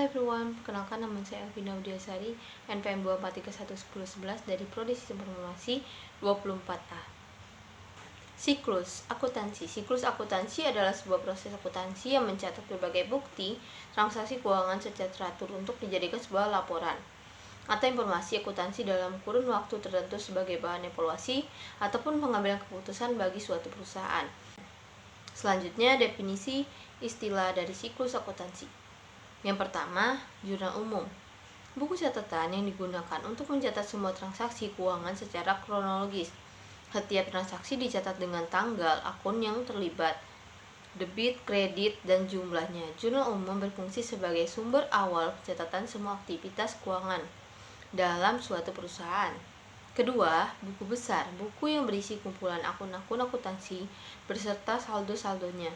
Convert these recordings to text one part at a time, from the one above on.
everyone, perkenalkan nama saya Elvina Widiasari, NPM 2431111 dari Prodi Sistem Informasi 24A. Siklus akuntansi. Siklus akuntansi adalah sebuah proses akuntansi yang mencatat berbagai bukti transaksi keuangan secara teratur untuk dijadikan sebuah laporan atau informasi akuntansi dalam kurun waktu tertentu sebagai bahan evaluasi ataupun pengambilan keputusan bagi suatu perusahaan. Selanjutnya, definisi istilah dari siklus akuntansi. Yang pertama, jurnal umum. Buku catatan yang digunakan untuk mencatat semua transaksi keuangan secara kronologis. Setiap transaksi dicatat dengan tanggal, akun yang terlibat, debit, kredit, dan jumlahnya. Jurnal umum berfungsi sebagai sumber awal pencatatan semua aktivitas keuangan dalam suatu perusahaan. Kedua, buku besar. Buku yang berisi kumpulan akun-akun akuntansi beserta saldo-saldonya.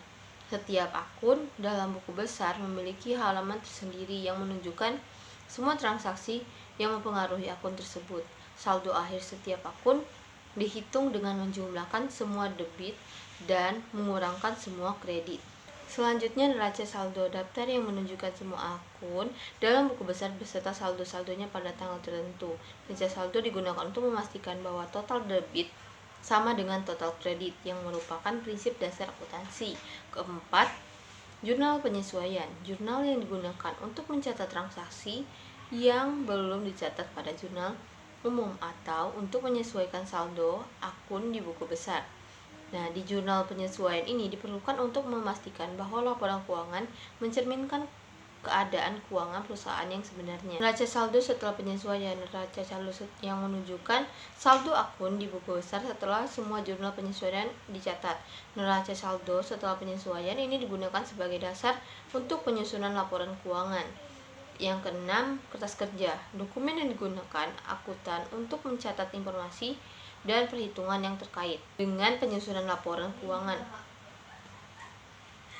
Setiap akun dalam buku besar memiliki halaman tersendiri yang menunjukkan semua transaksi yang mempengaruhi akun tersebut. Saldo akhir setiap akun dihitung dengan menjumlahkan semua debit dan mengurangkan semua kredit. Selanjutnya, neraca saldo, daftar yang menunjukkan semua akun dalam buku besar beserta saldo-saldonya pada tanggal tertentu. Neraca saldo digunakan untuk memastikan bahwa total debit sama dengan total kredit yang merupakan prinsip dasar akuntansi. Keempat, jurnal penyesuaian. Jurnal yang digunakan untuk mencatat transaksi yang belum dicatat pada jurnal umum atau untuk menyesuaikan saldo akun di buku besar. Nah, di jurnal penyesuaian ini diperlukan untuk memastikan bahwa laporan keuangan mencerminkan keadaan keuangan perusahaan yang sebenarnya. Neraca saldo setelah penyesuaian. Neraca saldo yang menunjukkan saldo akun di buku besar setelah semua jurnal penyesuaian dicatat. Neraca saldo setelah penyesuaian ini digunakan sebagai dasar untuk penyusunan laporan keuangan. Yang keenam, kertas kerja. Dokumen yang digunakan akuntan untuk mencatat informasi dan perhitungan yang terkait dengan penyusunan laporan keuangan.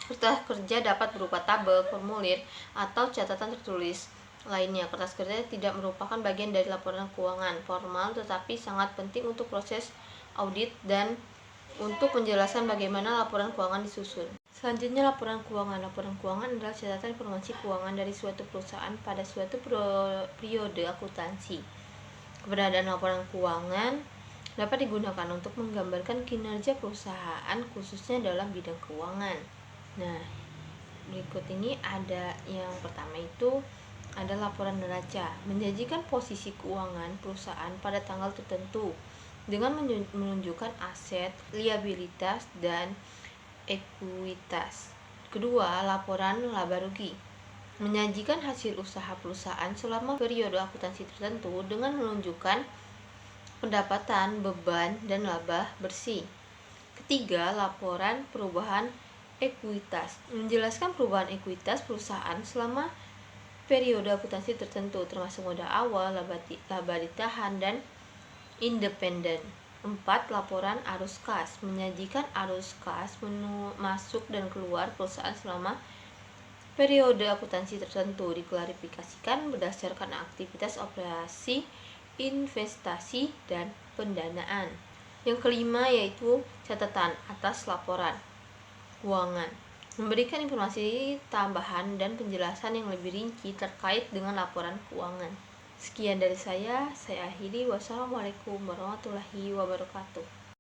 Kertas kerja dapat berupa tabel, formulir, atau catatan tertulis lainnya. Kertas kerja tidak merupakan bagian dari laporan keuangan formal, tetapi sangat penting untuk proses audit dan untuk menjelaskan bagaimana laporan keuangan disusun. Selanjutnya, laporan keuangan. Laporan keuangan adalah catatan informasi keuangan dari suatu perusahaan pada suatu periode akuntansi. Keberadaan laporan keuangan dapat digunakan untuk menggambarkan kinerja perusahaan khususnya dalam bidang keuangan. Nah, berikut ini ada yang pertama itu ada laporan neraca, menjanjikan posisi keuangan perusahaan pada tanggal tertentu dengan menunjukkan aset, liabilitas, dan ekuitas. Kedua, laporan laba rugi, menyajikan hasil usaha perusahaan selama periode akuntansi tertentu dengan menunjukkan pendapatan, beban, dan laba bersih. Ketiga, laporan perubahan ekuitas, menjelaskan perubahan ekuitas perusahaan selama periode akuntansi tertentu termasuk modal awal, laba ditahan, dan independen. 4. Laporan arus kas, menyajikan arus kas masuk dan keluar perusahaan selama periode akuntansi tertentu, diklarifikasikan berdasarkan aktivitas operasi, investasi, dan pendanaan. Yang kelima yaitu catatan atas laporan keuangan, memberikan informasi tambahan dan penjelasan yang lebih rinci terkait dengan laporan keuangan. Sekian dari saya akhiri. Wassalamualaikum warahmatullahi wabarakatuh.